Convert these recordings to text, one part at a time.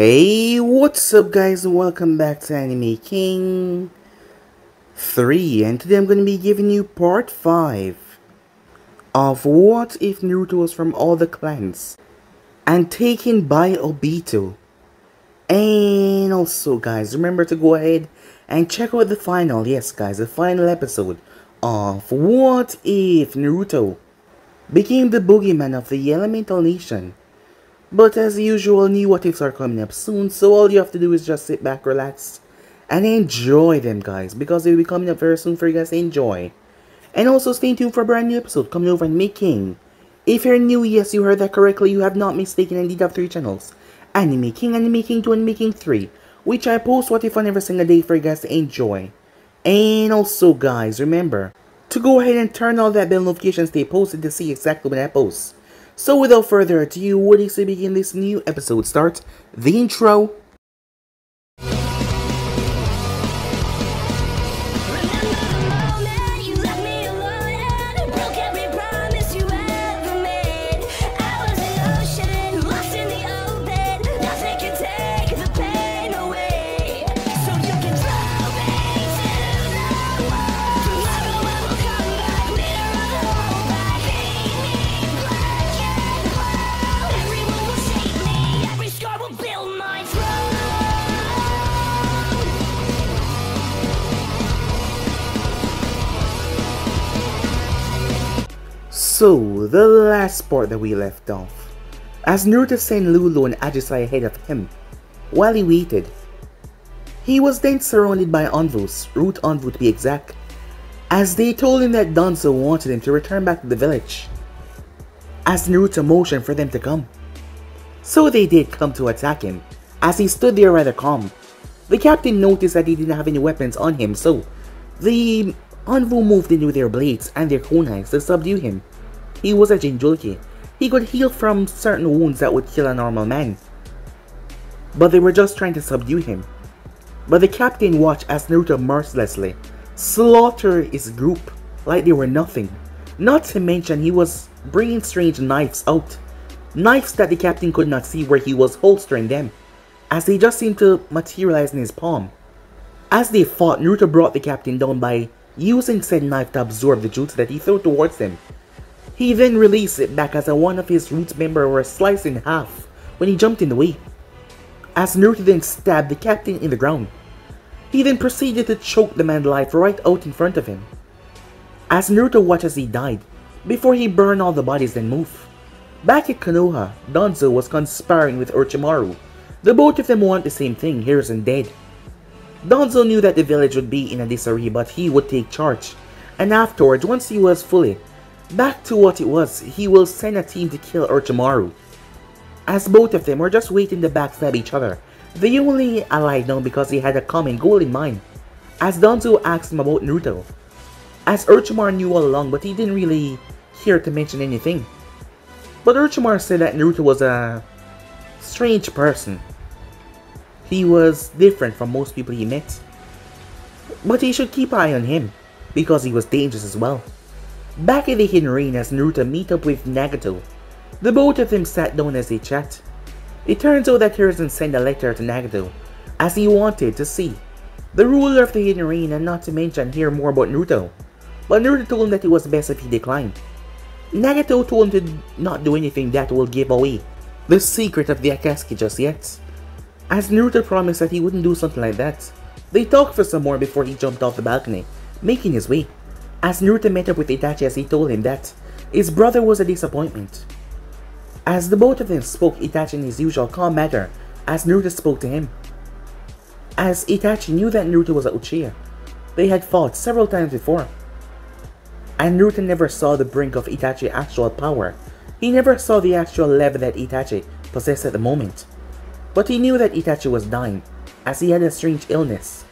Hey, what's up guys, and welcome back to Anime King 3, and today I'm going to be giving you part 5 of What If Naruto was from all the clans and taken by Obito. And also guys, remember to go ahead and check out the final, yes guys, the final episode of What If Naruto became the boogeyman of the Elemental Nation. But as usual, new what ifs are coming up soon, so all you have to do is just sit back, relax, and enjoy them guys, because they will be coming up very soon for you guys to enjoy. And also stay tuned for a brand new episode coming over on King. If you're new, yes, you heard that correctly, you have not mistaken, indeed have 3 channels. Anime King 2, Anime King 3, which I post what if on every single day for you guys to enjoy. And also guys, remember to go ahead and turn all that bell notifications stay posted to see exactly when I post. So without further ado, what is to begin this new episode? Start the intro. So, the last part that we left off, as Naruto sent Lulu and Ajisai ahead of him, while he waited, he was then surrounded by envoys, root envoy to be exact, as they told him that Danzo wanted him to return back to the village, as Naruto motioned for them to come. So they did come to attack him, as he stood there rather calm. The captain noticed that he didn't have any weapons on him, so the envoy moved in with their blades and their kunais to subdue him. He was a Jinjulki. He could heal from certain wounds that would kill a normal man. But they were just trying to subdue him. But the captain watched as Naruto mercilessly slaughtered his group like they were nothing. Not to mention he was bringing strange knives out. Knives that the captain could not see where he was holstering them, as they just seemed to materialize in his palm. As they fought, Naruto brought the captain down by using said knife to absorb the jutsu that he threw towards them. He then released it back as one of his roots members were sliced in half when he jumped in the way. As Naruto then stabbed the captain in the ground, he then proceeded to choke the man alive right out in front of him. As Naruto watched as he died, before he burned all the bodies and moved. Back at Konoha, Danzo was conspiring with Orochimaru. The both of them want the same thing, Hiruzen dead. Danzo knew that the village would be in a disarray, but he would take charge. And afterwards, once he was fully back to what it was, he will send a team to kill Orochimaru. As both of them were just waiting to backstab each other, they only allied now because they had a common goal in mind. As Danzo asked him about Naruto, as Orochimaru knew all along, but he didn't really hear to mention anything. But Orochimaru said that Naruto was a strange person. He was different from most people he met. But he should keep an eye on him, because he was dangerous as well. Back in the Hidden Rain as Naruto meet up with Nagato, the both of them sat down as they chat. It turns out that Hiruzen sent a letter to Nagato, as he wanted to see the ruler of the Hidden Rain and not to mention hear more about Naruto. But Naruto told him that it was best if he declined. Nagato told him to not do anything that will give away the secret of the Akatsuki just yet, as Naruto promised that he wouldn't do something like that. They talked for some more before he jumped off the balcony, making his way. As Naruto met up with Itachi as he told him that his brother was a disappointment. As the both of them spoke, Itachi in his usual calm manner as Naruto spoke to him. As Itachi knew that Naruto was a Uchiha, they had fought several times before. And Naruto never saw the brink of Itachi's actual power. He never saw the actual level that Itachi possessed at the moment. But he knew that Itachi was dying, as he had a strange illness.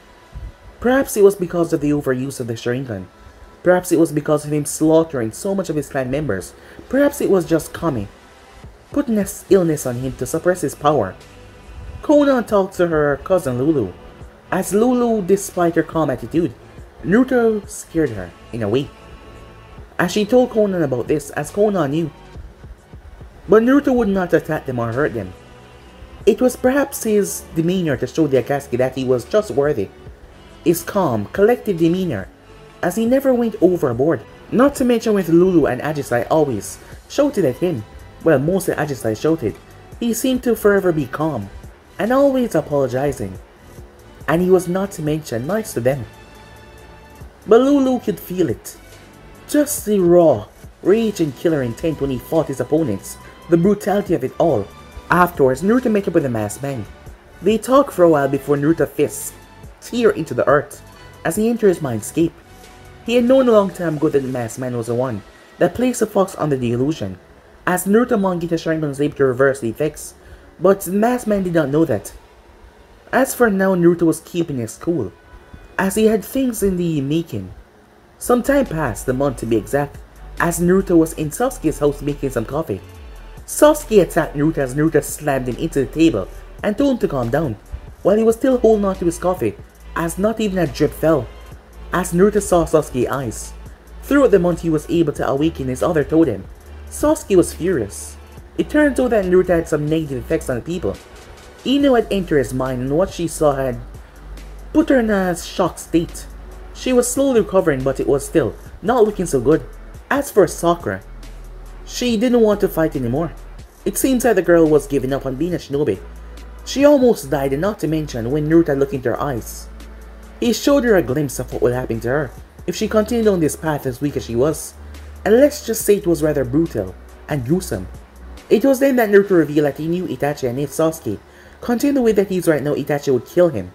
Perhaps it was because of the overuse of the Sharingan. Perhaps it was because of him slaughtering so much of his clan members. Perhaps it was just Kami putting an illness on him to suppress his power. Konan talked to her cousin Lulu. As Lulu, despite her calm attitude, Naruto scared her in a way. As she told Konan about this, as Konan knew. But Naruto would not attack them or hurt them. It was perhaps his demeanor to show the Akatsuki that he was just worthy. His calm, collected demeanor, as he never went overboard. Not to mention when Lulu and Ajisai always shouted at him, well, mostly Ajisai shouted, he seemed to forever be calm, and always apologizing. And he was not to mention nice to them. But Lulu could feel it. Just the raw, rage and killer intent when he fought his opponents, the brutality of it all. Afterwards, Naruto met up with the masked man. They talked for a while before Naruto's fists tear into the earth as he enters his mindscape. He had known a long time ago that the masked man was the one that placed the fox under the illusion, as Naruto Mangita Sharingan was able to reverse the effects, but the masked man did not know that. As for now, Naruto was keeping his cool, as he had things in the making. Some time passed, a month to be exact, as Naruto was in Sasuke's house making some coffee. Sasuke attacked Naruto as Naruto slammed him into the table and told him to calm down, while he was still holding on to his coffee, as not even a drip fell. As Naruto saw Sasuke's eyes, throughout the month he was able to awaken his other totem. Sasuke was furious. It turns out that Naruto had some negative effects on the people. Ino had entered his mind, and what she saw had put her in a shocked state. She was slowly recovering, but it was still not looking so good. As for Sakura, she didn't want to fight anymore. It seems that the girl was giving up on being a shinobi. She almost died, and not to mention when Naruto looked into her eyes. He showed her a glimpse of what would happen to her if she continued on this path as weak as she was. And let's just say it was rather brutal and gruesome. It was then that Naruto revealed that he knew Itachi, and if Sasuke continued the way that he's right now, Itachi would kill him.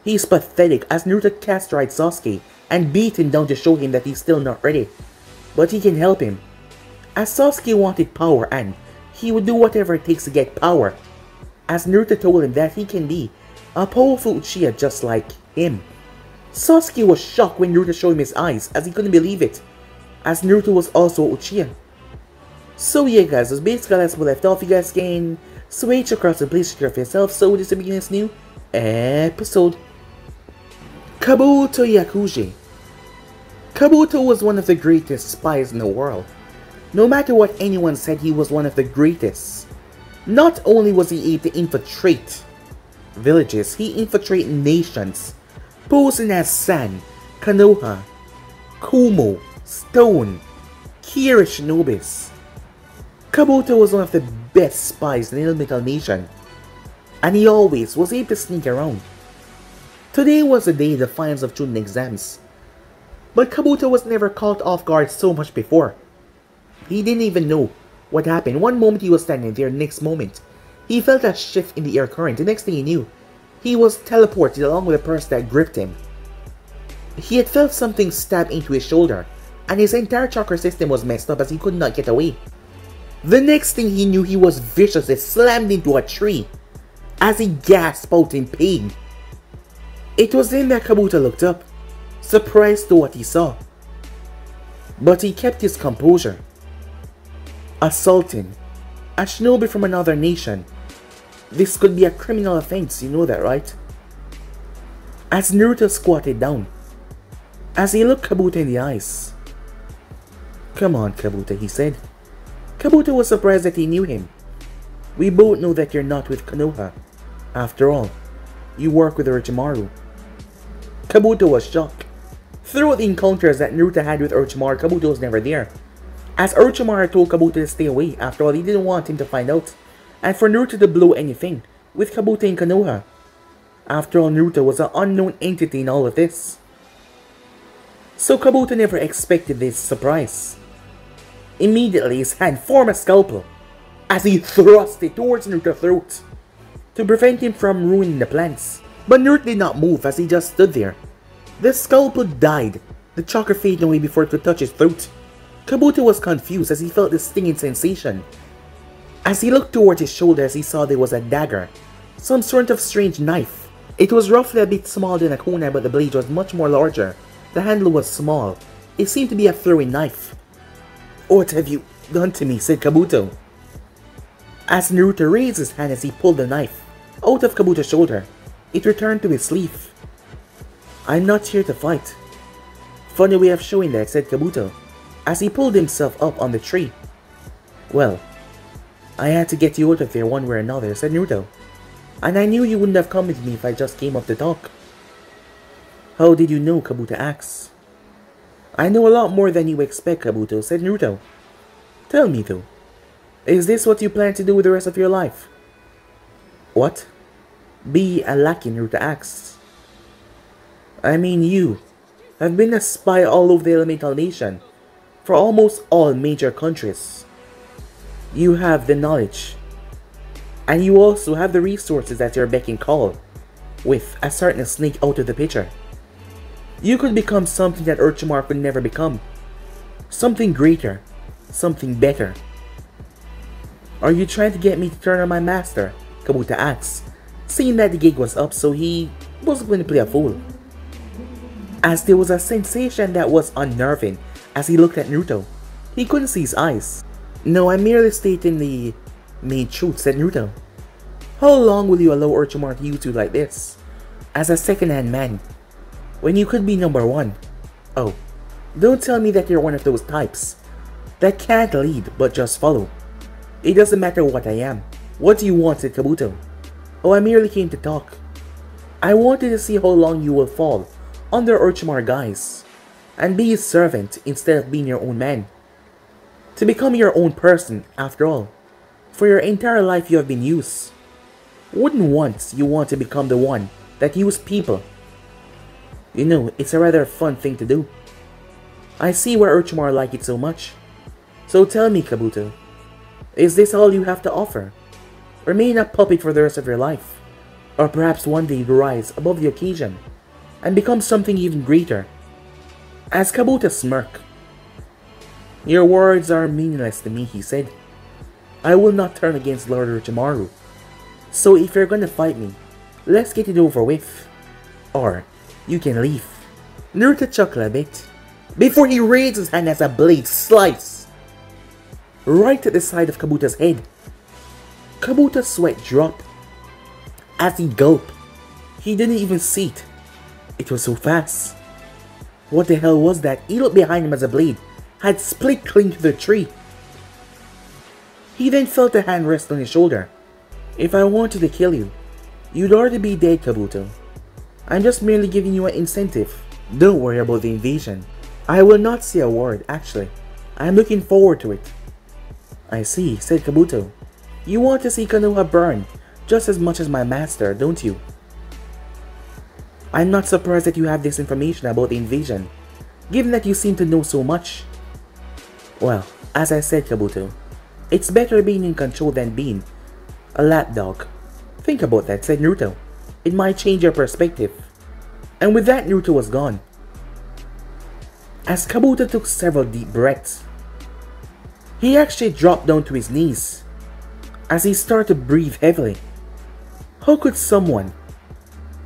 He's pathetic, as Naruto castrated Sasuke and beat him down to show him that he's still not ready. But he can help him, as Sasuke wanted power and he would do whatever it takes to get power. As Naruto told him that he can be a powerful Uchiha just like him. Sasuke was shocked when Naruto showed him his eyes, as he couldn't believe it, as Naruto was also Uchiha. So yeah guys, that's basically that's where we left off. You guys can switch across and please check for yourself. So this is the beginning of this new episode. Kabuto Yakuji. Kabuto was one of the greatest spies in the world. No matter what anyone said, he was one of the greatest. Not only was he able to infiltrate villages, he infiltrated nations, posing as San, Konoha, Kumo, Stone, Kira Shinobis. Kabuto was one of the best spies in the Elemental Nation, and he always was able to sneak around. Today was the day of the finals of Chunin exams, but Kabuto was never caught off guard so much before. He didn't even know what happened. One moment he was standing there, next moment he felt a shift in the air current. The next thing he knew, he was teleported along with a person that gripped him. He had felt something stab into his shoulder, and his entire chakra system was messed up as he could not get away. The next thing he knew, he was viciously slammed into a tree as he gasped out in pain. It was then that Kabuto looked up, surprised to what he saw. But he kept his composure. A sultan, a shinobi from another nation. This could be a criminal offense, you know that, right? As Naruto squatted down, as he looked Kabuto in the eyes. "Come on, Kabuto," he said. Kabuto was surprised that he knew him. "We both know that you're not with Konoha. After all, you work with Orochimaru." Kabuto was shocked. Throughout the encounters that Naruto had with Orochimaru, Kabuto was never there. As Orochimaru told Kabuto to stay away, after all he didn't want him to find out, and for Naruto to blow anything with Kabuto in Konoha. After all, Naruto was an unknown entity in all of this. So Kabuto never expected this surprise. Immediately his hand formed a scalpel as he thrust it towards Naruto's throat to prevent him from ruining the plans. But Naruto did not move as he just stood there. The scalpel died, the chakra fading away before it could touch his throat. Kabuto was confused as he felt this stinging sensation. As he looked towards his shoulder, as he saw there was a dagger, some sort of strange knife. It was roughly a bit smaller than a kunai, but the blade was much more larger. The handle was small. It seemed to be a throwing knife. "What have you done to me?" said Kabuto. As Naruto raised his hand as he pulled the knife out of Kabuto's shoulder, it returned to his sleeve. "I'm not here to fight." "Funny way of showing that," said Kabuto, as he pulled himself up on the tree. "Well, I had to get you out of there one way or another," said Naruto. And I knew you wouldn't have come with me if I just came up to talk. How did you know? Kabuto asks. I know a lot more than you expect, Kabuto, said Naruto. Tell me though, is this what you plan to do with the rest of your life? What? Be a lackey, Naruto asks. I mean, you have been a spy all over the Elemental Nation for almost all major countries. You have the knowledge, and you also have the resources at your beck and call, with a certain snake out of the picture. You could become something that Orochimaru could never become. Something greater, something better. Are you trying to get me to turn on my master? Kabuto asks, seeing that the gig was up, so he wasn't going to play a fool. As there was a sensation that was unnerving as he looked at Naruto. He couldn't see his eyes. No, I'm merely stating the main truth, said Naruto. How long will you allow Orochimaru to use you like this? As a second-hand man, when you could be number one. Oh, don't tell me that you're one of those types that can't lead but just follow. It doesn't matter what I am. What do you want, said Kabuto. Oh, I merely came to talk. I wanted to see how long you will fall under Orochimaru's guise and be his servant instead of being your own man. To become your own person, after all. For your entire life you have been used. Wouldn't once you want to become the one that used people? You know, it's a rather fun thing to do. I see why Orochimaru liked it so much. So tell me, Kabuto, is this all you have to offer? Remain a puppet for the rest of your life? Or perhaps one day rise above the occasion and become something even greater? As Kabuto smirked, your words are meaningless to me, he said. I will not turn against Lord Orochimaru. So if you're gonna fight me, let's get it over with. Or you can leave. Naruto chuckled a bit before he raised his hand as a blade sliced right at the side of Kabuto's head. Kabuto's sweat dropped as he gulped. He didn't even see it. It was so fast. What the hell was that? He looked behind him as a blade had split clean to the tree. He then felt a hand rest on his shoulder. If I wanted to kill you, you'd already be dead, Kabuto. I'm just merely giving you an incentive. Don't worry about the invasion. I will not say a word, actually. I'm looking forward to it. I see, said Kabuto. You want to see Konoha burn just as much as my master, don't you? I'm not surprised that you have this information about the invasion, given that you seem to know so much. Well, as I said, Kabuto, it's better being in control than being a lapdog. Think about that, said Naruto. It might change your perspective. And with that, Naruto was gone. As Kabuto took several deep breaths, he actually dropped down to his knees as he started to breathe heavily. How could someone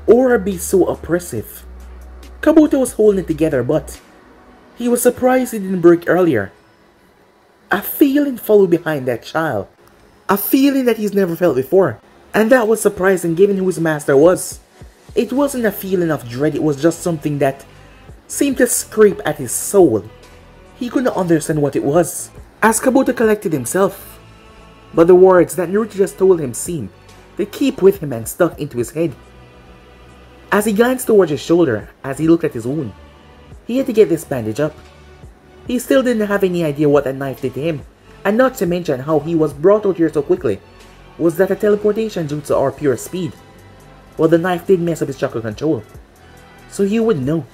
or be so oppressive? Kabuto was holding it together, but he was surprised it didn't break earlier. A feeling followed behind that child. A feeling that he's never felt before. And that was surprising given who his master was. It wasn't a feeling of dread, it was just something that seemed to scrape at his soul. He couldn't understand what it was. As Kabuto collected himself, but the words that Naruto just told him seemed to keep with him and stuck into his head. As he glanced towards his shoulder, as he looked at his wound, he had to get this bandage up. He still didn't have any idea what that knife did to him, and not to mention how he was brought out here so quickly. Was that a teleportation jutsu or pure speed? Well, the knife did mess up his chakra control, so he would know.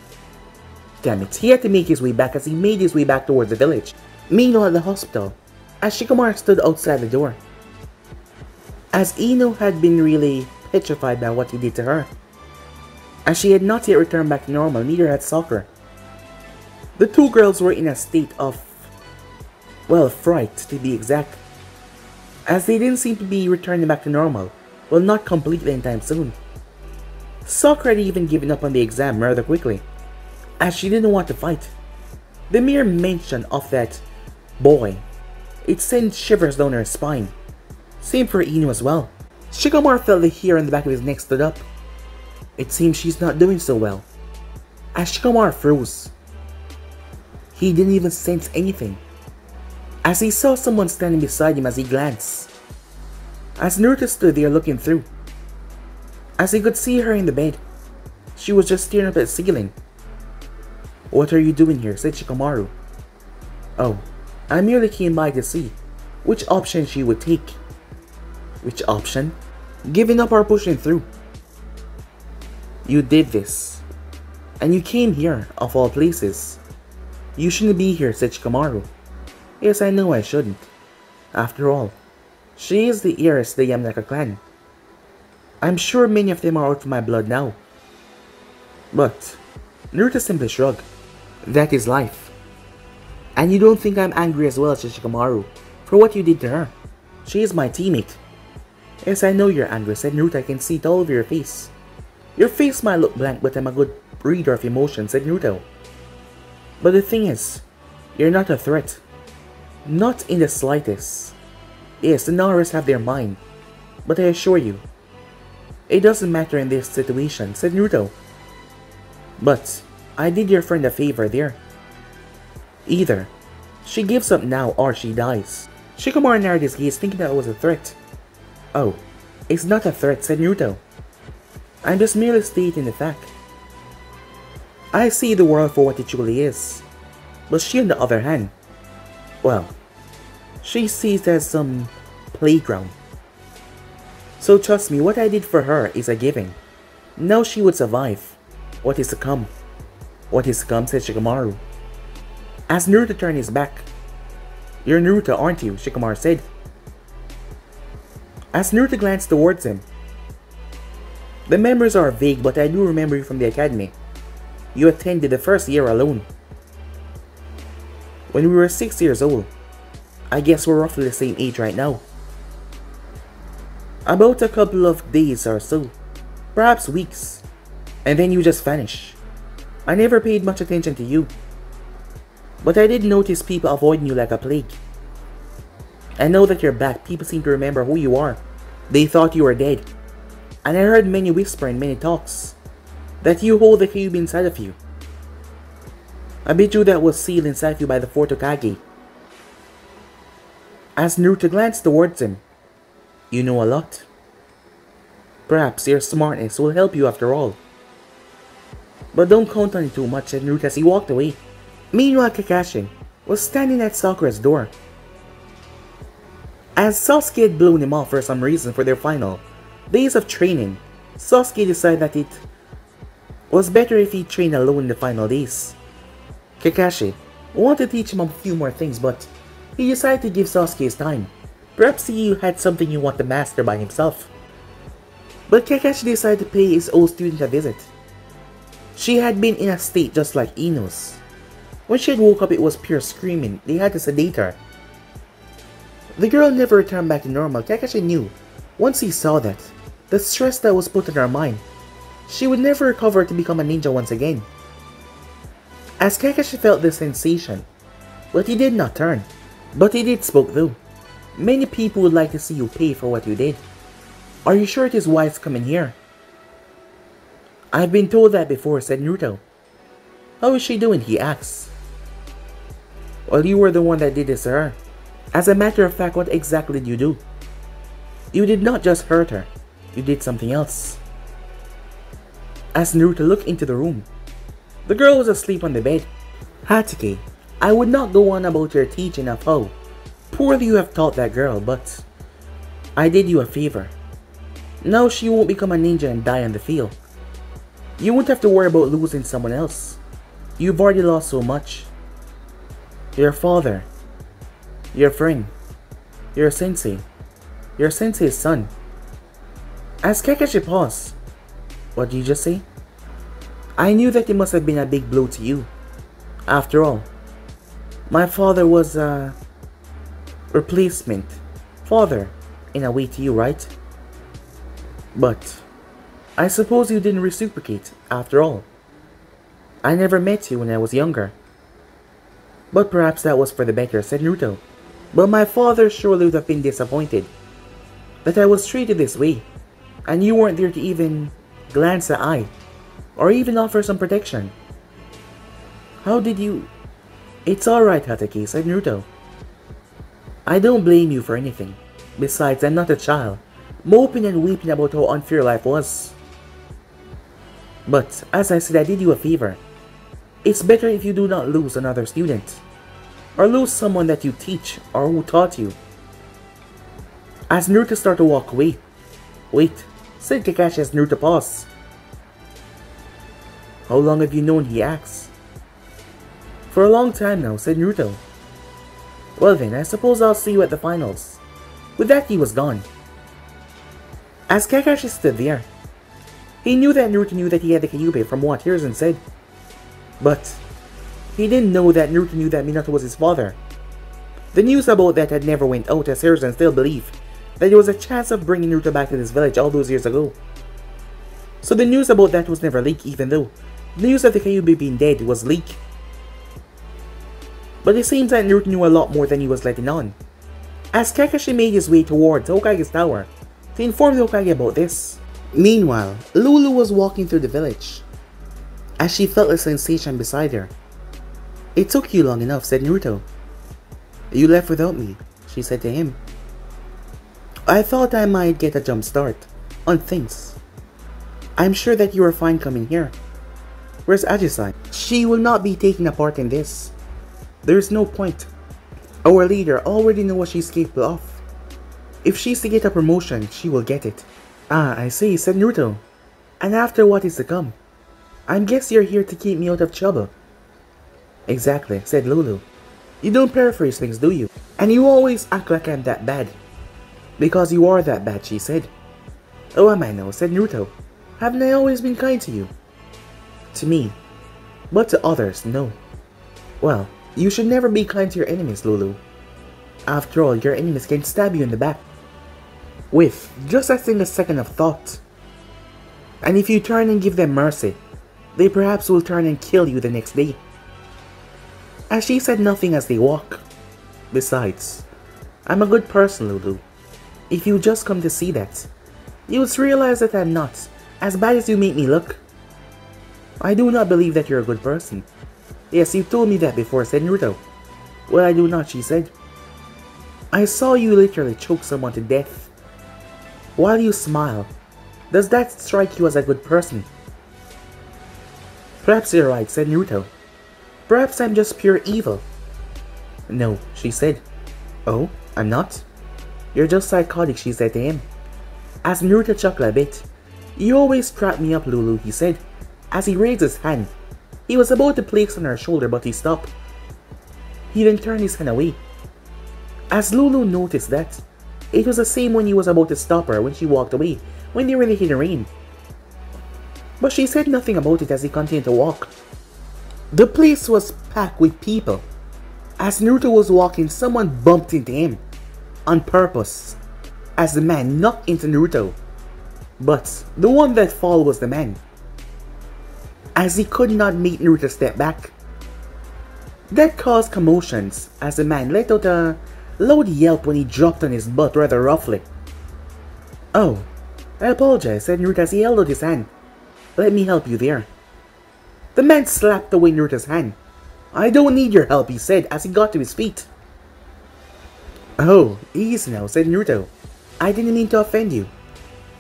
Damn it, he had to make his way back as he made his way back towards the village. Meanwhile at the hospital, as Shikamaru stood outside the door, as Ino had been really petrified by what he did to her. As she had not yet returned back to normal, neither had Sakura. The two girls were in a state of, well, fright to be exact, as they didn't seem to be returning back to normal, well, not completely anytime soon. Sakura had even given up on the exam rather quickly, as she didn't want to fight. The mere mention of that boy, it sent shivers down her spine. Same for Ino as well. Shikamaru felt the hair on the back of his neck stood up. It seems she's not doing so well. As Shikamaru froze, he didn't even sense anything, as he saw someone standing beside him as he glanced. As Naruto stood there looking through, As he could see her in the bed, she was just staring up at the ceiling. "What are you doing here?" said Shikamaru. "Oh, I merely came by to see which option she would take." "Which option?" "Giving up or pushing through." "You did this. And you came here, of all places." "You shouldn't be here," said Shikamaru. "Yes, I know I shouldn't. After all, she is the heiress of the Yamanaka clan. I'm sure many of them are out of my blood now." But Naruto simply shrugged. "That is life. And you don't think I'm angry as well," said Shikamaru, "for what you did to her. She is my teammate." "Yes, I know you're angry," said Naruto. "I can see it all over your face." "Your face might look blank, but I'm a good reader of emotions," said Naruto. "But the thing is, you're not a threat. Not in the slightest. Yes, the Narutos have their mind, but I assure you, it doesn't matter in this situation," said Naruto. "But I did your friend a favor there. Either she gives up now or she dies." Shikamaru narrowed his gaze, thinking that it was a threat. "Oh, it's not a threat," said Naruto. "I'm just merely stating the fact. I see the world for what it truly is. But she, on the other hand, well, she sees it as some playground. So trust me, what I did for her is a giving. Now she would survive. What is to come?" "What is to come?" said Shikamaru. As Naruto turned his back. "You're Naruto, aren't you?" Shikamaru said. As Naruto glanced towards him. "The memories are vague, but I do remember you from the academy. You attended the first year alone. When we were 6 years old. I guess we're roughly the same age right now. About a couple of days or so. Perhaps weeks. And then you just vanished. I never paid much attention to you. But I did notice people avoiding you like a plague. And now that you're back, people seem to remember who you are. They thought you were dead. And I heard many whisper and many talks that you hold the cube inside of you. I bet you that was sealed inside of you by the fourth Hokage." As Naruto glanced towards him. "You know a lot. Perhaps your smartness will help you after all. But don't count on it too much," said Naruto as he walked away. Meanwhile, Kakashi was standing at Sakura's door. As Sasuke had blown him off for some reason for their final days of training, Sasuke decided that it was better if he trained alone in the final days. Kakashi wanted to teach him a few more things, but he decided to give Sasuke his time. Perhaps he had something he wanted to master by himself. But Kakashi decided to pay his old student a visit. She had been in a state just like Ino's. When she had woke up, it was pure screaming. They had to sedate her. The girl never returned back to normal. Kakashi knew, once he saw that, the stress that was put on her mind, she would never recover to become a ninja once again. As Kakashi felt this sensation, but he did not turn. But he did spoke though. "Many people would like to see you pay for what you did. Are you sure it is wise to come in here?" "I've been told that before," said Naruto. "How is she doing?" he asked. "Well, you were the one that did this to her. As a matter of fact, what exactly did you do?" "You did not just hurt her. You did something else." As Naruto looked into the room, the girl was asleep on the bed. "Hatake, I would not go on about your teaching of how poorly you have taught that girl, but I did you a favor. Now she won't become a ninja and die on the field. You won't have to worry about losing someone else. You've already lost so much. Your father, your friend, your sensei's son." As Kakashi paused. "What did you just say?" "I knew that it must have been a big blow to you. After all, my father was a replacement father in a way to you, right? But I suppose you didn't reciprocate after all. I never met you when I was younger." "But perhaps that was for the better," said Naruto. "But my father surely would have been disappointed that I was treated this way, and you weren't there to even glance an eye, or even offer some protection. How did you—" "It's alright, Hatake," said Naruto. "I don't blame you for anything. Besides, I'm not a child, moping and weeping about how unfair life was. But as I said, I did you a favor. It's better if you do not lose another student, or lose someone that you teach or who taught you. As Naruto started to walk away, "Wait," said Kakashi as Naruto paused. "How long have you known?" he asked. "For a long time now," said Naruto. "Well then, I suppose I'll see you at the finals." With that, he was gone. As Kakashi stood there, he knew that Naruto knew that he had the Kyuubi from what Hiruzen said. But he didn't know that Naruto knew that Minato was his father. The news about that had never went out, as Hiruzen still believed that there was a chance of bringing Naruto back to this village all those years ago. So the news about that was never leaked, even though the news of the Kyuubi being dead was leaked. But it seems that Naruto knew a lot more than he was letting on, as Kakashi made his way towards Hokage's tower to inform the Hokage about this. Meanwhile, Lulu was walking through the village, as she felt a sensation beside her. "It took you long enough," said Naruto. "You left without me," she said to him. "I thought I might get a jump start on things. I'm sure that you are fine coming here. Where's Ajisai? She will not be taking a part in this. There's no point. Our leader already knows what she's capable of. If she's to get a promotion, she will get it." "Ah, I see," said Naruto. "And after what is to come, I guess you're here to keep me out of trouble." "Exactly," said Lulu. "You don't paraphrase things, do you? And you always act like I'm that bad." "Because you are that bad," she said. "Oh, am I now?" said Naruto. "Haven't I always been kind to you?" "To me. But to others, no." "Well, you should never be kind to your enemies, Lulu. After all, your enemies can stab you in the back with just a single second of thought. And if you turn and give them mercy, they perhaps will turn and kill you the next day." As she said nothing as they walk. "Besides, I'm a good person, Lulu. If you just come to see that, you would realize that I'm not as bad as you make me look." "I do not believe that you're a good person." "Yes, you told me that before," said Naruto. "Well, I do not," she said. "I saw you literally choke someone to death. While you smile, does that strike you as a good person?" "Perhaps you're right," said Naruto. "Perhaps I'm just pure evil." "No," she said. "Oh, I'm not?" "You're just psychotic," she said to him. As Naruto chuckled a bit. "You always trap me up, Lulu," he said, as he raised his hand. He was about to place on her shoulder, but he stopped. He then turned his hand away. As Lulu noticed that, it was the same when he was about to stop her when she walked away, when they were in the hidden rain. But she said nothing about it as he continued to walk. The place was packed with people. As Naruto was walking, someone bumped into him, on purpose, as the man knocked into Naruto. But the one that fell was the man, as he could not make Naruto step back. That caused commotions, as the man let out a loud yelp when he dropped on his butt rather roughly. "Oh, I apologize," said Naruto as he held out his hand. "Let me help you there." The man slapped away Naruto's hand. "I don't need your help," he said as he got to his feet. "Oh, easy now," said Naruto. "I didn't mean to offend you."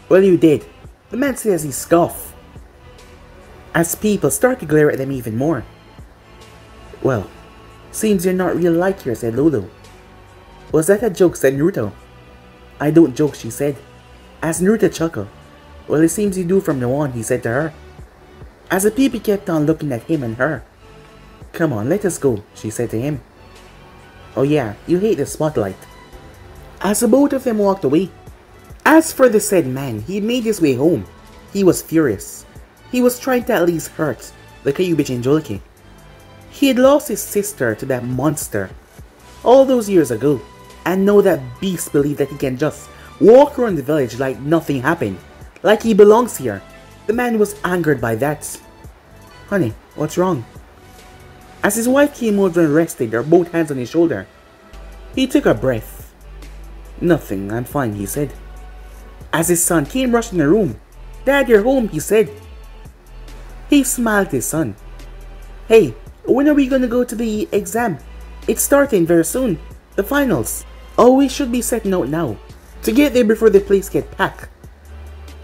"Well, you did," the man said as he scoffed, as people started to glare at them even more. "Well, seems you're not real like here," said Lulu. "Was that a joke?" said Naruto. "I don't joke," she said, as Naruto chuckled. "Well, it seems you do from now on," he said to her, as the people kept on looking at him and her. "Come on, let us go," she said to him. "Oh yeah, you hate the spotlight." As the both of them walked away. As for the said man, he made his way home. He was furious. He was trying to at least hurt the Kyuubi Jinchuriki. He had lost his sister to that monster all those years ago, and now that beast believed that he can just walk around the village like nothing happened, like he belongs here. The man was angered by that. "Honey, what's wrong?" As his wife came over and rested her both hands on his shoulder, he took a breath. "Nothing, I'm fine," he said. As his son came rushing in the room. "Dad, you're home," he said. He smiled at his son. "Hey, when are we gonna go to the exam? It's starting very soon. The finals. Oh, we should be setting out now, to get there before the place gets packed."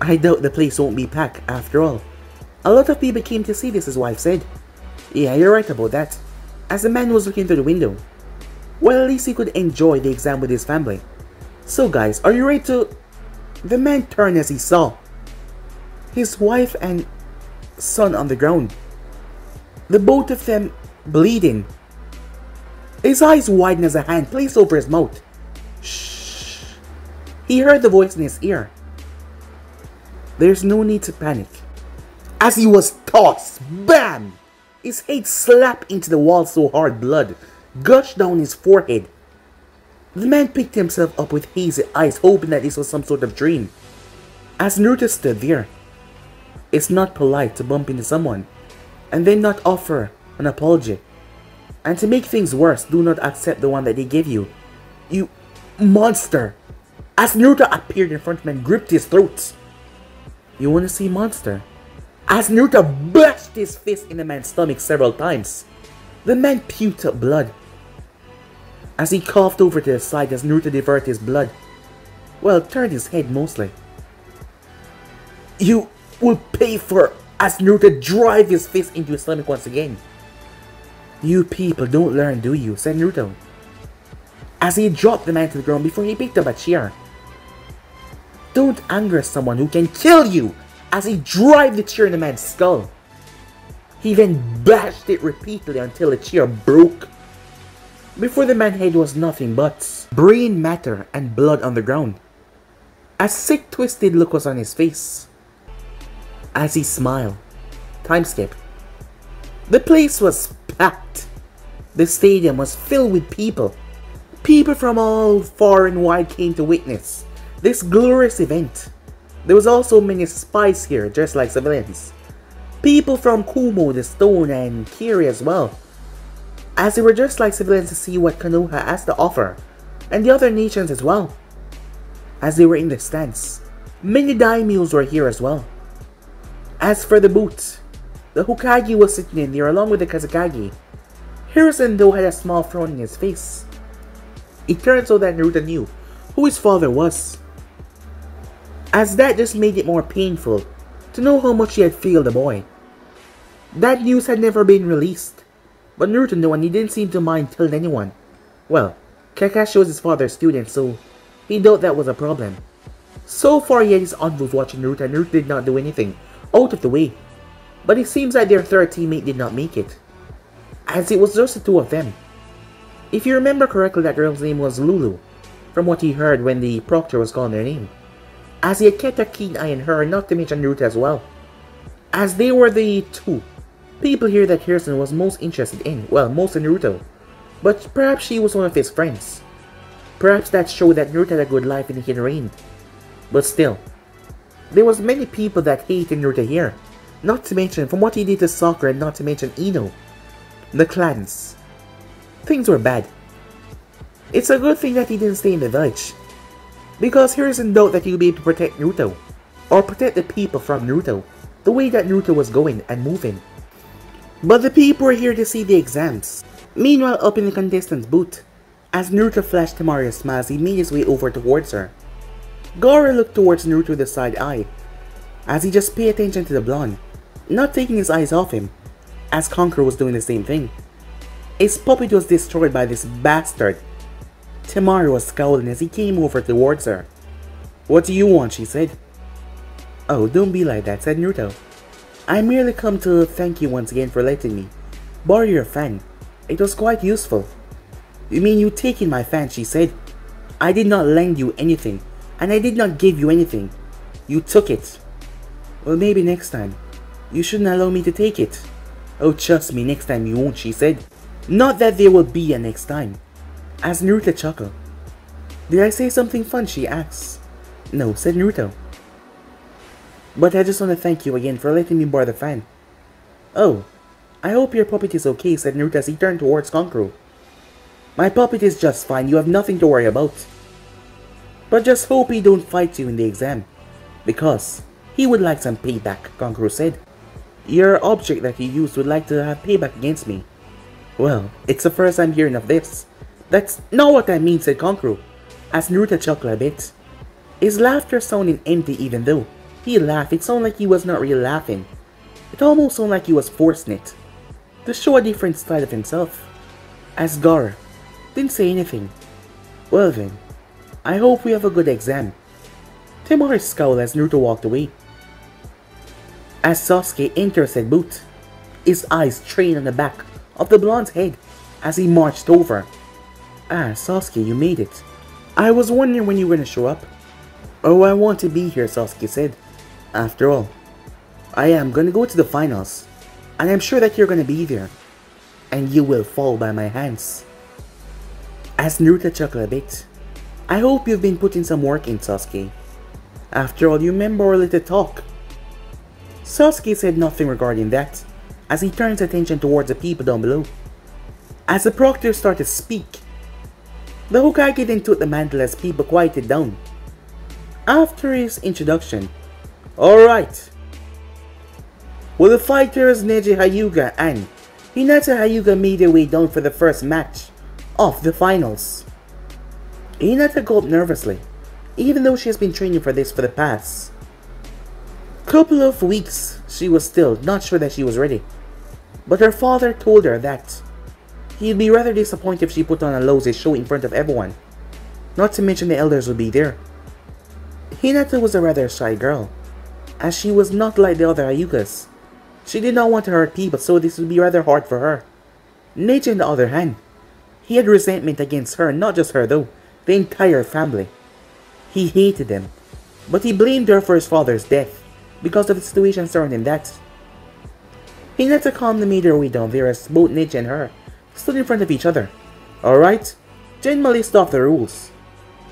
"I doubt the place won't be packed after all. A lot of people came to see this, his wife said. Yeah, you're right about that. As the man was looking through the window. Well, at least he could enjoy the exam with his family. So guys, are you ready to... The man turned as he saw his wife and son on the ground. The both of them bleeding. His eyes widened as a hand placed over his mouth. Shh. He heard the voice in his ear. There's no need to panic. As he was tossed, BAM! His head slapped into the wall so hard blood gushed down his forehead. The man picked himself up with hazy eyes, hoping that this was some sort of dream. As Naruto stood there, it's not polite to bump into someone and then not offer an apology. And to make things worse, do not accept the one that they gave you. You monster! As Naruto appeared in front of him and gripped his throat. You wanna see monster? As Naruto bashed his fist in the man's stomach several times, the man puked up blood. As he coughed over to the side as Naruto diverted his blood. Well, turned his head mostly. You will pay for... As Naruto drive his fist into his stomach once again. You people don't learn, do you? Said Naruto. As he dropped the man to the ground before he picked up a chair. Don't anger someone who can kill you! As he drive the chair in the man's skull. He then bashed it repeatedly until the chair broke. Before the man's head was nothing but brain matter and blood on the ground. A sick twisted look was on his face. As he smiled. Time skip. The place was packed. The stadium was filled with people. People from all far and wide came to witness this glorious event. There was also many spies here dressed like civilians. People from Kumo, the Stone, and Kiri as well. As they were dressed like civilians to see what Konoha has to offer. And the other nations as well. As they were in the stands, many daimyos were here as well. As for the booth, the Hokage was sitting in there along with the Kazekage. Hiruzen though had a small frown in his face. It turned so that Naruto knew who his father was. As that just made it more painful to know how much he had failed the boy. That news had never been released, but Naruto knew and he didn't seem to mind telling anyone. Well, Kakashi was his father's student, so he thought that was a problem. So far he had his uncles watching Naruto and Naruto did not do anything out of the way. But it seems like their third teammate did not make it, as it was just the two of them. If you remember correctly, that girl's name was Lulu, from what he heard when the proctor was calling their name. As he had kept a keen eye on her, not to mention Naruto as well. As they were the two people here that Hiruzen was most interested in, well, most in Naruto. But perhaps she was one of his friends. Perhaps that showed that Naruto had a good life in the hidden reign. But still, there was many people that hated Naruto here. Not to mention from what he did to Sakura and not to mention Ino. The clans. Things were bad. It's a good thing that he didn't stay in the village. Because Hiruzen doubt that he would be able to protect Naruto. Or protect the people from Naruto. The way that Naruto was going and moving. But the people were here to see the exams. Meanwhile, up in the contestant's booth, as Naruto flashed Temari a smile, he made his way over towards her. Gaara looked towards Naruto with a side eye, as he just paid attention to the blonde, not taking his eyes off him, as Conqueror was doing the same thing. His puppet was destroyed by this bastard. Temari was scowling as he came over towards her. "What do you want?" she said. "Oh, don't be like that," said Naruto. "I merely come to thank you once again for letting me borrow your fan. It was quite useful." "You mean you taking my fan?" she said. "I did not lend you anything, and I did not give you anything. You took it." "Well, maybe next time. You shouldn't allow me to take it." "Oh, trust me, next time you won't," she said. "Not that there will be a next time." As Naruto chuckled. "Did I say something fun?" she asked. "No," said Naruto. "But I just want to thank you again for letting me borrow the fan." "Oh, I hope your puppet is okay," said Naruto as he turned towards Kankuro. "My puppet is just fine, you have nothing to worry about. But just hope he don't fight you in the exam, because he would like some payback," Kankuro said. "Your object that you used would like to have payback against me." "Well, it's the first I'm hearing of this." "That's not what I mean," said Kankuro, as Naruto chuckled a bit. His laughter sounded empty even though he laughed, it sounded like he was not really laughing. It almost sounded like he was forcing it, to show a different side of himself. As Gar didn't say anything. Well then, I hope we have a good exam. Temari scowled as Naruto walked away. As Sasuke entered said booth, his eyes trained on the back of the blonde's head as he marched over. Ah, Sasuke, you made it. I was wondering when you were gonna show up. Oh, I want to be here, Sasuke said. After all, I am gonna go to the finals, and I'm sure that you're gonna be there, and you will fall by my hands. As Naruto chuckled a bit, I hope you've been putting some work in, Sasuke. After all, you remember our little talk. Sasuke said nothing regarding that, as he turned his attention towards the people down below. As the proctor started to speak, the Hokage then took the mantle as people quieted down. After his introduction, alright. Well, the fighters Neji Hyuga and Hinata Hyuga made their way down for the first match of the finals. Hinata gulped nervously, even though she has been training for this for the past couple of weeks. She was still not sure that she was ready, but her father told her that he'd be rather disappointed if she put on a lousy show in front of everyone, not to mention the elders would be there. Hinata was a rather shy girl, as she was not like the other Hyugas. She did not want to hurt people, so this would be rather hard for her. Neji, on the other hand, he had resentment against her, not just her though, the entire family. He hated them, but he blamed her for his father's death, because of the situation surrounding that. Hinata calmly made her way down there as both Neji and her stood in front of each other. Alright, Genma list off the rules.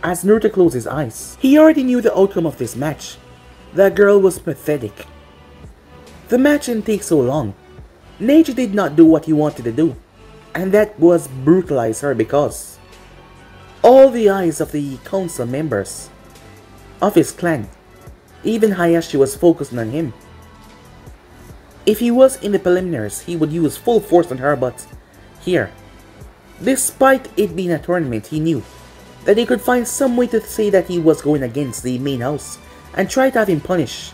As Naruto closed his eyes, he already knew the outcome of this match. That girl was pathetic. The match didn't take so long. Neji did not do what he wanted to do, and that was brutalize her because all the eyes of the council members of his clan, even Hayashi, was focusing on him. If he was in the preliminaries, he would use full force on her, but here, despite it being a tournament, he knew that he could find some way to say that he was going against the main house and try to have him punished.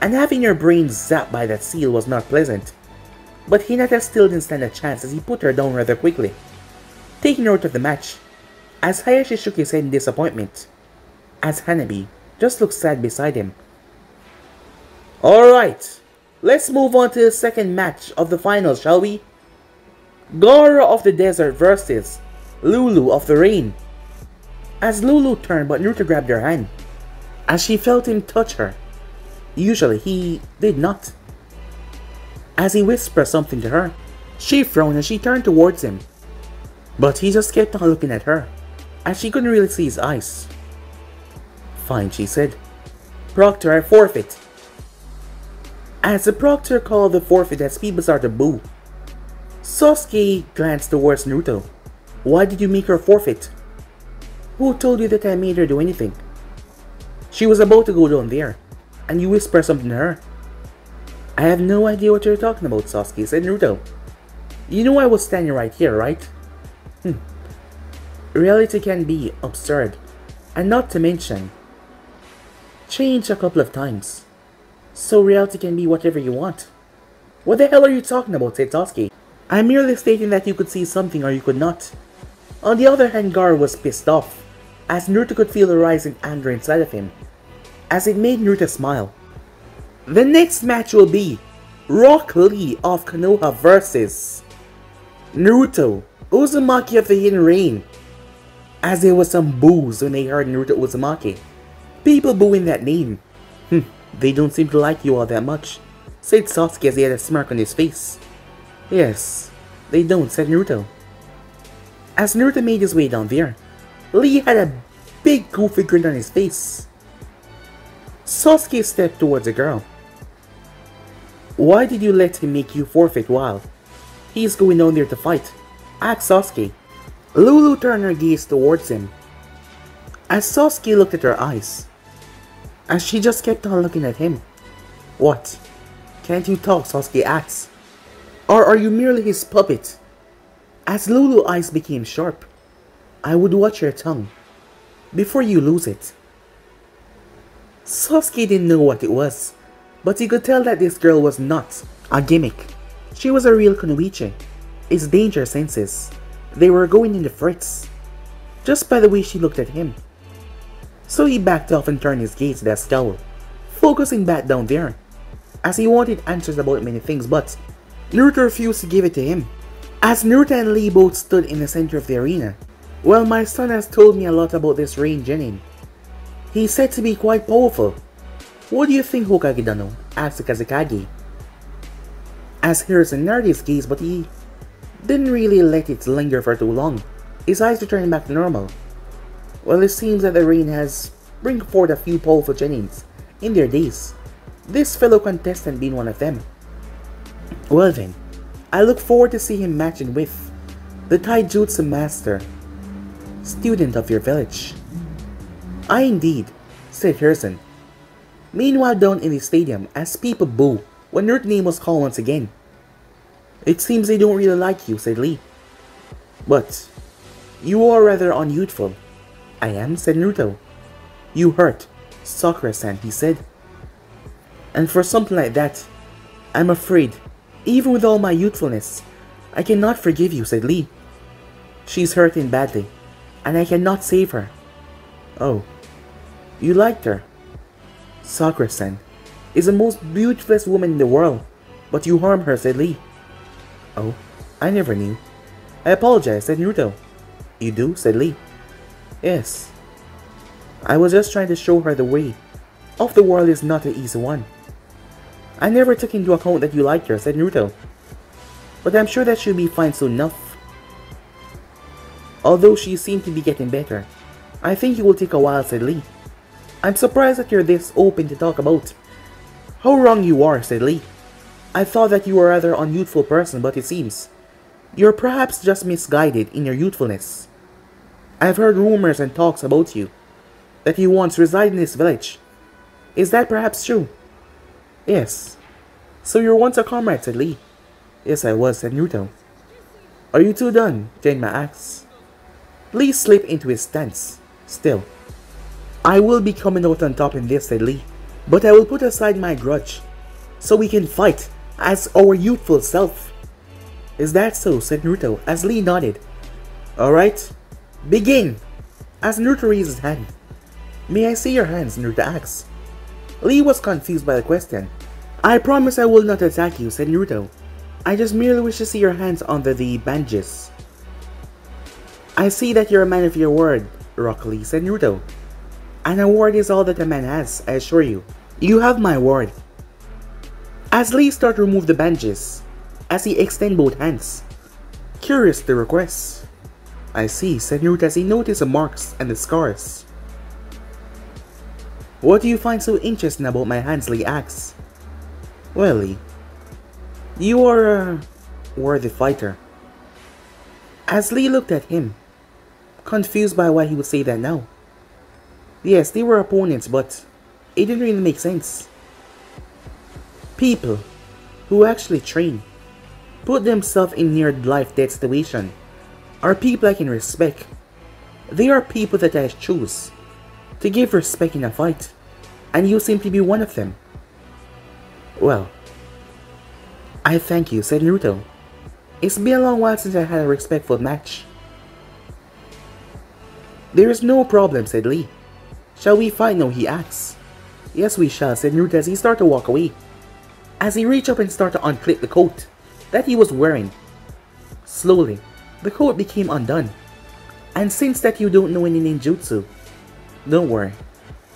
And having your brain zapped by that seal was not pleasant. But Hinata still didn't stand a chance as he put her down rather quickly, taking her out of the match, as Hayashi shook his head in disappointment, as Hanabi just looked sad beside him. Alright, let's move on to the second match of the finals, shall we? Gaara of the Desert versus Lulu of the Rain. As Lulu turned, but Naruto grabbed her hand, as she felt him touch her. Usually he did not. As he whispered something to her, she frowned and she turned towards him. But he just kept on looking at her, as she couldn't really see his eyes. Fine, she said. Proctor, I forfeit. As the proctor called the forfeit as people started to boo, Sasuke glanced towards Naruto. Why did you make her forfeit? Who told you that I made her do anything? She was about to go down there, and you whisper something to her. I have no idea what you're talking about, Sasuke, said Naruto. You know I was standing right here, right? Reality can be absurd, and not to mention, change a couple of times. So reality can be whatever you want. What the hell are you talking about, said Sasuke. I'm merely stating that you could see something or you could not. On the other hand, Gaara was pissed off, as Naruto could feel the rising anger inside of him, as it made Naruto smile. The next match will be Rock Lee of Konoha versus Naruto Uzumaki of the Hidden Rain. As there was some boos when they heard Naruto Uzumaki. People booing that name. They don't seem to like you all that much, said Sasuke as he had a smirk on his face. Yes, they don't, said Naruto. As Naruto made his way down there, Lee had a big goofy grin on his face. Sasuke stepped towards the girl. Why did you let him make you forfeit while he's going down there to fight? Asked Sasuke. Lulu turned her gaze towards him, as Sasuke looked at her eyes, as she just kept on looking at him. What? Can't you talk? Sasuke asked. Or are you merely his puppet? As Lulu's eyes became sharp, I would watch your tongue before you lose it. Sasuke didn't know what it was, But you could tell that this girl was not a gimmick. She was a real kunoichi. Its danger senses, they were going into fritz, just by the way she looked at him. So he backed off and turned his gaze to that scowl, focusing back down there, as he wanted answers about many things, but Naruto refused to give it to him. As Naruto and Lee both stood in the center of the arena, "Well, my son has told me a lot about this Rain Genin. He's said to be quite powerful. What do you think, Hokage-dano?" asked the Kazekage. As Hiruzen narrowed his gaze, but he didn't really let it linger for too long. His eyes returned back to normal. "Well, it seems that the rain has bring forth a few powerful Genins in their days. This fellow contestant being one of them. Well then, I look forward to see him matching with the Taijutsu master, student of your village." "I indeed," said Hiruzen. Meanwhile, down in the stadium, as people boo when Naruto's name was called once again. "It seems they don't really like you," said Lee. "But you are rather unyouthful." "I am," said Naruto. "You hurt Sakura-san," he said. "And for something like that, I'm afraid, even with all my youthfulness, I cannot forgive you," said Lee. "She's hurting badly, and I cannot save her." "Oh, you liked her?" "Sakura-san is the most beautiful woman in the world, but you harm her," said Lee. "Oh, I never knew." "I apologize," said Naruto. "You do?" said Lee. "Yes. I was just trying to show her the way of the world is not an easy one." "I never took into account that you liked her," said Naruto. "But I'm sure that she'll be fine soon enough. Although she seemed to be getting better, I think it will take a while," said Lee. "I'm surprised that you're this open to talk about how wrong you are," said Lee. "I thought that you were a rather unyouthful person, but it seems you're perhaps just misguided in your youthfulness. I've heard rumors and talks about you, that you once resided in this village. Is that perhaps true?" "Yes." "So you were once a comrade," said Lee. "Yes, I was," said Naruto. "Are you two done?" Genma asked. Lee slipped into his stance. "Still, I will be coming out on top in this," said Lee. "But I will put aside my grudge, so we can fight as our youthful self." "Is that so?" said Naruto, as Lee nodded. "Alright, begin!" As Naruto raised his hand. "May I see your hands?" Naruto asked. Lee was confused by the question. "I promise I will not attack you," said Naruto. "I just merely wish to see your hands under the bandages." "I see that you're a man of your word, Rock Lee," said Naruto. "And a word is all that a man has, I assure you. You have my word." As Lee started to remove the bandages, as he extended both hands. "Curious the request." "I see," said Naruto as he noticed the marks and the scars. "What do you find so interesting about my hands?" Lee asked. "Well, Lee, you are a worthy fighter." As Lee looked at him, confused by why he would say that now. Yes, they were opponents, but it didn't really make sense. People who actually train, put themselves in near life-death situation, are people I can respect. They are people that I choose to give respect in a fight, and you seem to be one of them. "Well, I thank you," said Naruto. "It's been a long while since I had a respectful match." "There is no problem," said Lee. "Shall we fight now?" he asked. "Yes, we shall," said Naruto as he started to walk away. As he reached up and started to unclip the coat that he was wearing. Slowly, the coat became undone. "And since that you don't know any ninjutsu, don't worry.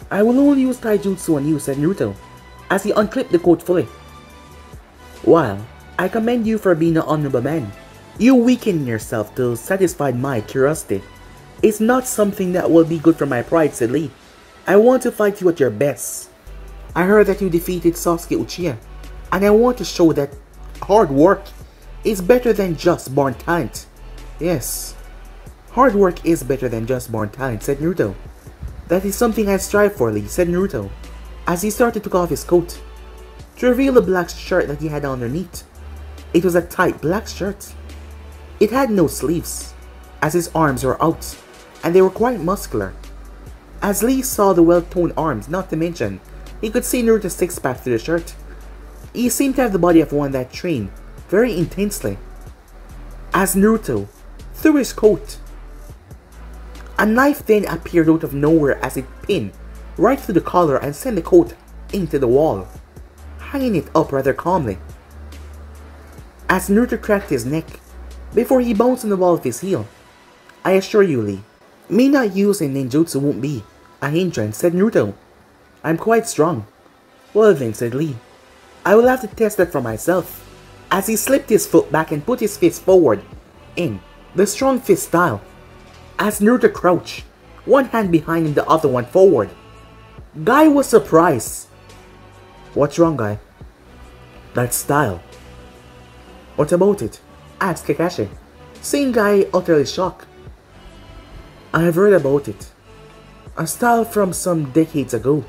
I will only use taijutsu on you," said Naruto, as he unclipped the coat fully. "While I commend you for being an honorable man, you weaken yourself to satisfy my curiosity. It's not something that will be good for my pride," said Lee. "I want to fight you at your best. I heard that you defeated Sasuke Uchiha, and I want to show that hard work is better than just born talent." "Yes, hard work is better than just born talent," said Naruto. "That is something I strive for, Lee," said Naruto, as he started to take off his coat, to reveal the black shirt that he had underneath. It was a tight black shirt. It had no sleeves, as his arms were out, and they were quite muscular. As Lee saw the well-toned arms, not to mention he could see Naruto's six-pack through the shirt. He seemed to have the body of one that trained very intensely. As Naruto threw his coat, a knife then appeared out of nowhere as it pinned right through the collar and sent the coat into the wall, hanging it up rather calmly. As Naruto cracked his neck before he bounced on the wall with his heel. "I assure you, Lee, me not using ninjutsu won't be a hindrance," said Naruto. "I'm quite strong." "Well then," said Lee, "I will have to test that for myself." As he slipped his foot back and put his fist forward in the strong fist style. As Naruto crouched, one hand behind him, the other one forward. Guy was surprised. "What's wrong, Guy?" "That style." "What about it?" asked Kakashi, seeing Guy utterly shocked. "I've heard about it. A style from some decades ago.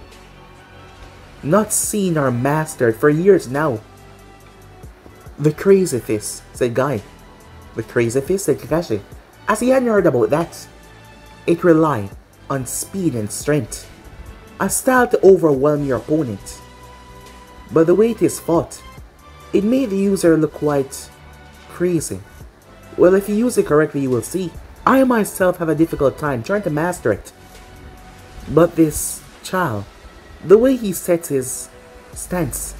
Not seen or mastered for years now." "The crazy fist," said Guy. "The crazy fist," said Kakashi, as he hadn't heard about that. "It relied on speed and strength. A style to overwhelm your opponent. But the way it is fought, it made the user look quite crazy. Well, if you use it correctly, you will see. I myself have a difficult time trying to master it. But this child, the way he sets his stance,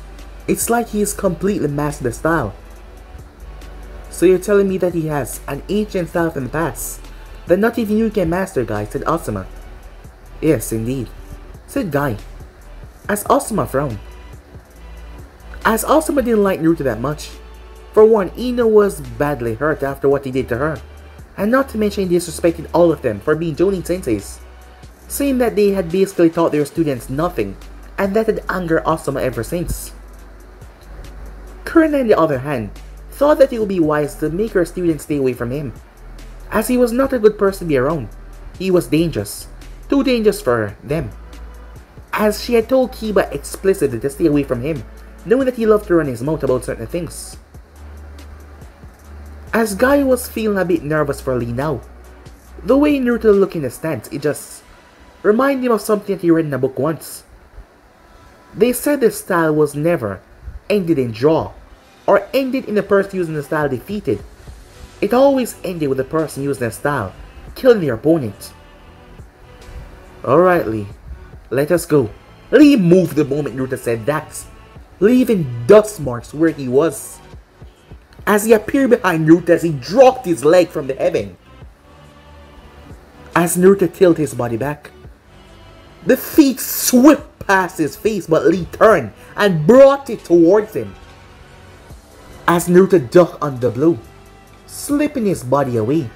it's like he's completely mastered the style." "So you're telling me that he has an ancient style from the past that not even you can master, Guy," said Asuma. "Yes, indeed," said Guy, as Asuma frowned. As Asuma didn't like Naruto that much. For one, Ino was badly hurt after what he did to her, and not to mention he disrespected all of them for being Jonin senseis, saying that they had basically taught their students nothing, and that had angered Asuma ever since. Kurina, on the other hand, thought that it would be wise to make her students stay away from him, as he was not a good person to be around. He was dangerous, too dangerous for them, as she had told Kiba explicitly to stay away from him, knowing that he loved to run his mouth about certain things. As Guy was feeling a bit nervous for Lee now, the way Naruto looked in the stance, it just reminded him of something that he read in a book once. They said the style was never ended in draw, or ended in the person using the style defeated. It always ended with the person using the style killing their opponent. "Alright, Lee, let us go." Lee moved the moment Naruto said that, leaving dust marks where he was, as he appeared behind Naruto as he dropped his leg from the heaven. As Naruto tilted his body back, the feet swept past his face, but Lee turned and brought it towards him. As Naruto ducked under the blow, slipping his body away,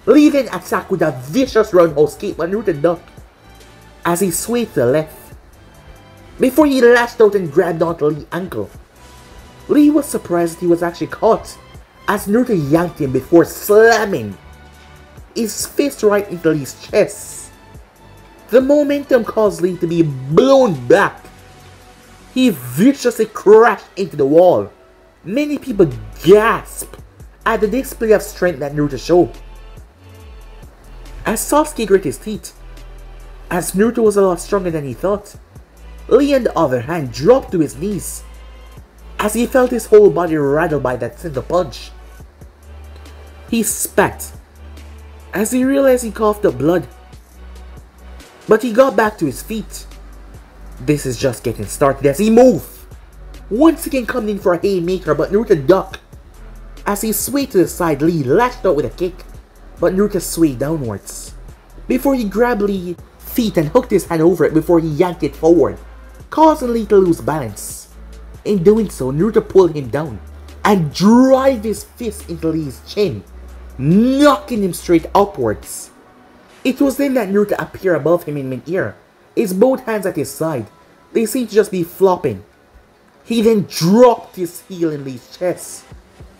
Lee then attacked with a vicious roundhouse kick, but Naruto ducked as he swayed to the left, before he lashed out and grabbed onto Lee's ankle. Lee was surprised that he was actually caught, as Naruto yanked him before slamming his fist right into Lee's chest. The momentum caused Lee to be blown back. He viciously crashed into the wall. Many people gasped at the display of strength that Naruto showed. As Sasuke grit his teeth, as Naruto was a lot stronger than he thought, Lee on the other hand dropped to his knees, as he felt his whole body rattled by that single punch. He spat, as he realized he coughed up blood, but he got back to his feet. This is just getting started as he moved, once again coming in for a haymaker, but Naruto ducked. As he swayed to the side, Lee lashed out with a kick, but Naruto swayed downwards, before he grabbed Lee's feet and hooked his hand over it before he yanked it forward, causing Lee to lose balance. In doing so, Naruto pulled him down and drive his fist into Lee's chin, knocking him straight upwards. It was then that Naruto appeared above him in mid-air, his both hands at his side. They seemed to just be flopping. He then dropped his heel in Lee's chest.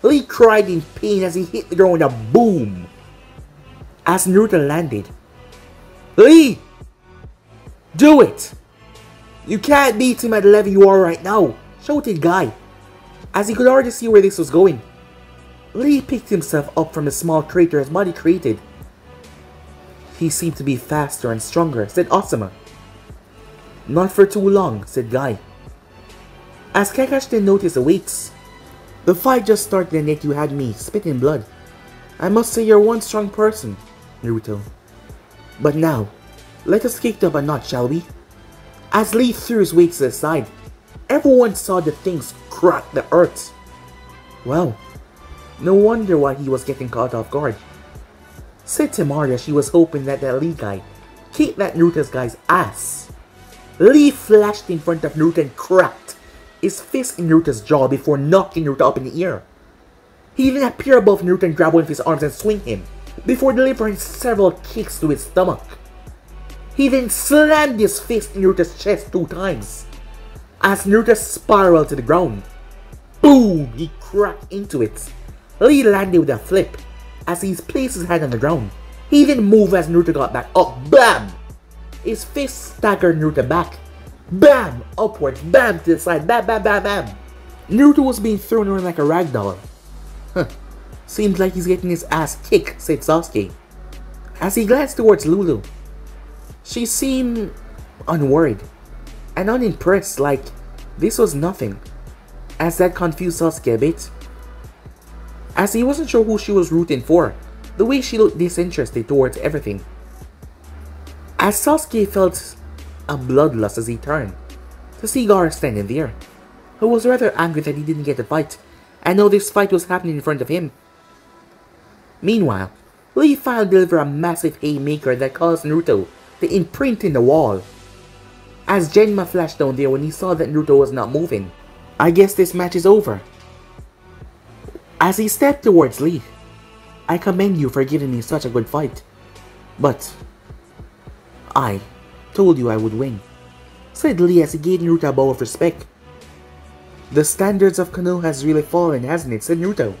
Lee cried in pain as he hit the ground with a boom. As Naruto landed, "Lee! Do it! You can't beat him at the level you are right now," shouted Guy, as he could already see where this was going. Lee picked himself up from the small crater his body created. "He seemed to be faster and stronger," said Asuma. Not for too long, said Guy. As Kakashi didn't notice the weights. The fight just started and yet you had me spitting blood. I must say you're one strong person, Naruto. But now, let us kick it up a notch, shall we? As Lee threw his weights to the side, everyone saw the things crack the earth. Wow, no wonder why he was getting caught off guard. Said Tamaria she was hoping that Lee guy kicked that Naruto's guy's ass. Lee flashed in front of Naruto and cracked his fist in Naruto's jaw before knocking Naruto up in the air. He then appeared above Naruto and grabbed one of his arms and swing him, before delivering several kicks to his stomach. He then slammed his fist in Naruto's chest 2 times. As Naruto spiraled to the ground. Boom! He cracked into it. Lee landed with a flip, as he placed his hand on the ground. He then moved as Naruto got back up. BAM! His fist staggered Naruto back. BAM! Upwards. BAM! To the side. BAM! BAM! BAM! BAM! Naruto was being thrown around like a rag doll. Huh. Seems like he's getting his ass kicked, said Sasuke. As he glanced towards Lulu. She seemed unworried and unimpressed, like this was nothing. As that confused Sasuke a bit. As he wasn't sure who she was rooting for, the way she looked disinterested towards everything. As Sasuke felt a bloodlust as he turned to see Gaara standing there, who was rather angry that he didn't get the fight, and know this fight was happening in front of him. Meanwhile, Lee finally delivered a massive haymaker that caused Naruto to imprint in the wall. As Genma flashed down there when he saw that Naruto was not moving. I guess this match is over. As he stepped towards Lee, I commend you for giving me such a good fight. But I told you I would win, said Lee as he gave Naruto a bow of respect. The standards of Konoha has really fallen, hasn't it, said Naruto.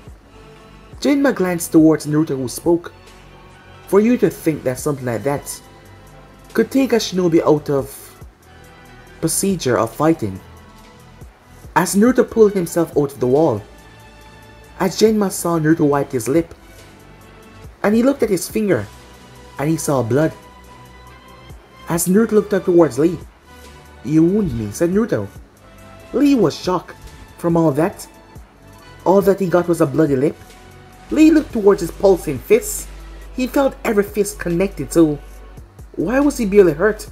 Genma glanced towards Naruto who spoke. For you to think that something like that could take a shinobi out of procedure of fighting. As Naruto pulled himself out of the wall, as Genma saw Naruto wipe his lip, and he looked at his finger, and he saw blood. As Naruto looked up towards Lee, "You wounded me," said Naruto. Lee was shocked. From all that he got was a bloody lip. Lee looked towards his pulsing fists. He felt every fist connected, so why was he barely hurt?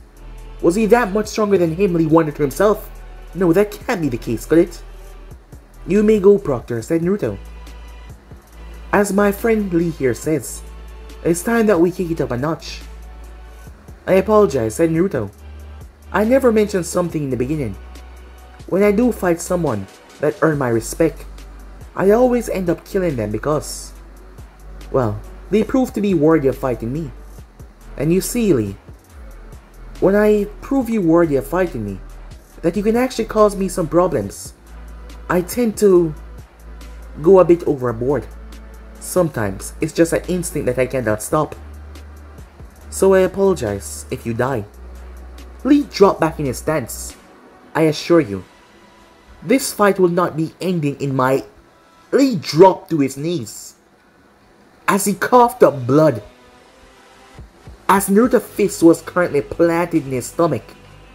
Was he that much stronger than him, Lee wondered to himself. No, that can't be the case, could it? "You may go, Proctor," said Naruto. "As my friend Lee here says, it's time that we kick it up a notch." "I apologize," said Naruto. "I never mentioned something in the beginning. When I do fight someone that earned my respect, I always end up killing them because, well, they prove to be worthy of fighting me. And you see, Lee, when I prove you worthy of fighting me, that you can actually cause me some problems, I tend to go a bit overboard. Sometimes it's just an instinct that I cannot stop. So I apologize if you die." Lee dropped back in his stance. "I assure you, this fight will not be ending in my..." Lee dropped to his knees as he coughed up blood. As Naruto's fist was currently planted in his stomach,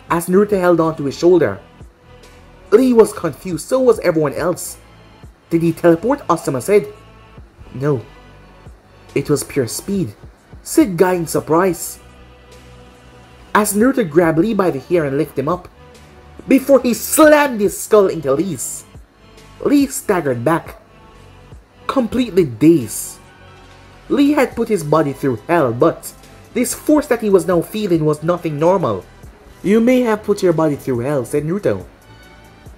as Naruto held on to his shoulder. Lee was confused, so was everyone else. Did he teleport? Asuma said. "No, it was pure speed," said Guy in surprise. As Naruto grabbed Lee by the hair and lifted him up, before he slammed his skull into Lee's. Lee staggered back, completely dazed. Lee had put his body through hell, but this force that he was now feeling was nothing normal. "You may have put your body through hell," said Naruto,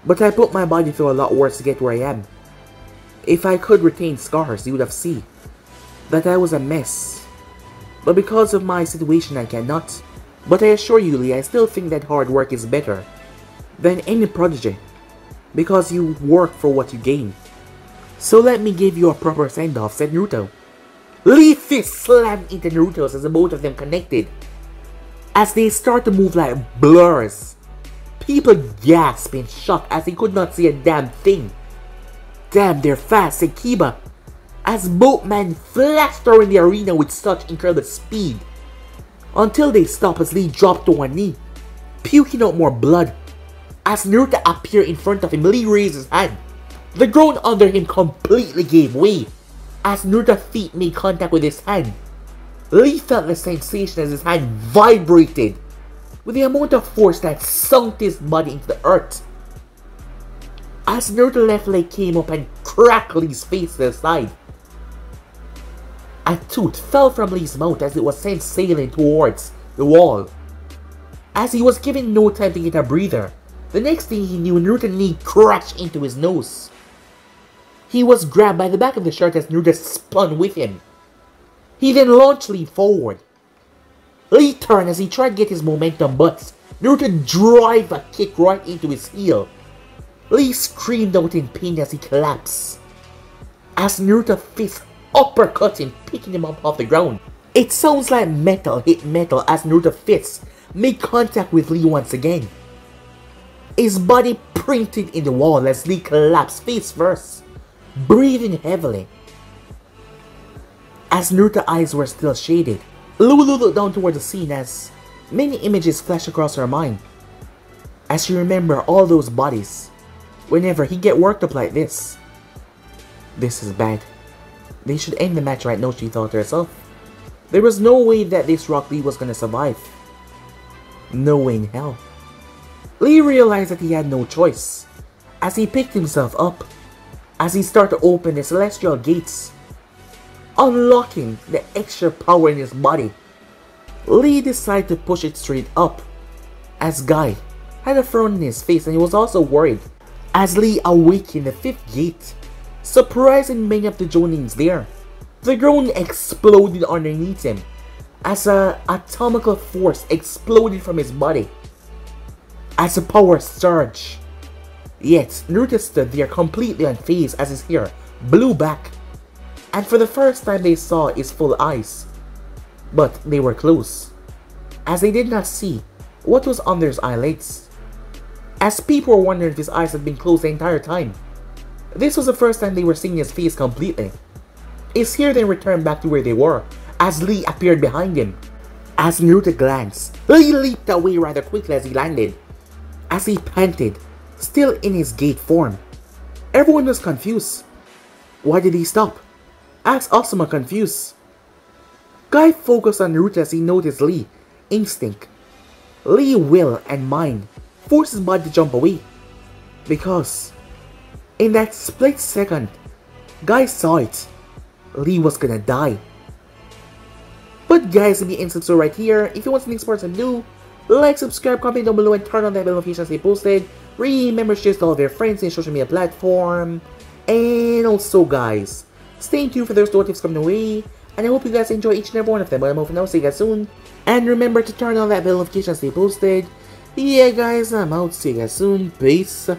"but I put my body through a lot worse to get where I am. If I could retain scars, you would have seen that I was a mess. But because of my situation, I cannot. But I assure you, Lee, I still think that hard work is better than any prodigy, because you work for what you gain. So let me give you a proper send-off," said Naruto. Lee's fist slammed into Naruto's as the both of them connected. As they start to move like blurs, people gasped in shock as they could not see a damn thing. "Damn, they're fast," said Kiba, as both men flashed around the arena with such incredible speed, until they stopped as Lee dropped to one knee. puking out more blood. As Naruto appeared in front of him, Lee raised his hand. The ground under him completely gave way. As Naruto's feet made contact with his hand, Lee felt the sensation as his hand vibrated with the amount of force that sunk his body into the earth. As Naruto's left leg came up and cracked Lee's face to the side, a tooth fell from Lee's mouth as it was sent sailing towards the wall. As he was given no time to get a breather, the next thing he knew, Naruto's knee crashed into his nose. He was grabbed by the back of the shirt as Naruto spun with him. He then launched Lee forward. Lee turned as he tried to get his momentum, but Naruto drove a kick right into his heel. Lee screamed out in pain as he collapsed, as Naruto's fist uppercut him, picking him up off the ground. It sounds like metal hit metal as Naruto's fist made contact with Lee once again. His body printed in the wall as Lee collapsed face first, breathing heavily. As Naruto's eyes were still shaded, Lulu looked down toward the scene as many images flashed across her mind. As she remembered all those bodies, whenever he get worked up like this. This is bad. They should end the match right now, she thought to herself. There was no way that this Rock Lee was gonna survive. No way in hell. Lee realized that he had no choice, as he picked himself up, as he started to open the celestial gates, unlocking the extra power in his body. Lee decided to push it straight up, as Guy had a frown in his face and he was also worried, as Lee awakened the 5th gate, surprising many of the Jonins there. The ground exploded underneath him, as an atomical force exploded from his body, as the power surged. Yet, Naruto stood there completely unfazed as his hair blew back, and for the first time they saw his full eyes. But they were closed, as they did not see what was under his eyelids, as people were wondering if his eyes had been closed the entire time. This was the first time they were seeing his face completely. His hair then returned back to where they were, as Lee appeared behind him. As Naruto glanced, Lee leaped away rather quickly as he landed, as he panted, still in his gate form. Everyone was confused. Why did he stop? Asked Asuma, confused. Guy focused on Naruto as he noticed Lee. Instinct, Lee will and mind forced his body to jump away, because in that split second, Guy saw it. Lee was gonna die. But guys, if you instant so right here, if you want something sports and do, like, subscribe, comment down below, and turn on that bell notification as they posted. Remember to share to all of your friends in social media platform. And also guys, stay tuned for those tips coming away. And I hope you guys enjoy each and every one of them. But I'm over now, see you guys soon. And remember to turn on that bell notification as they posted. Yeah guys, I'm out, see you guys soon. Peace.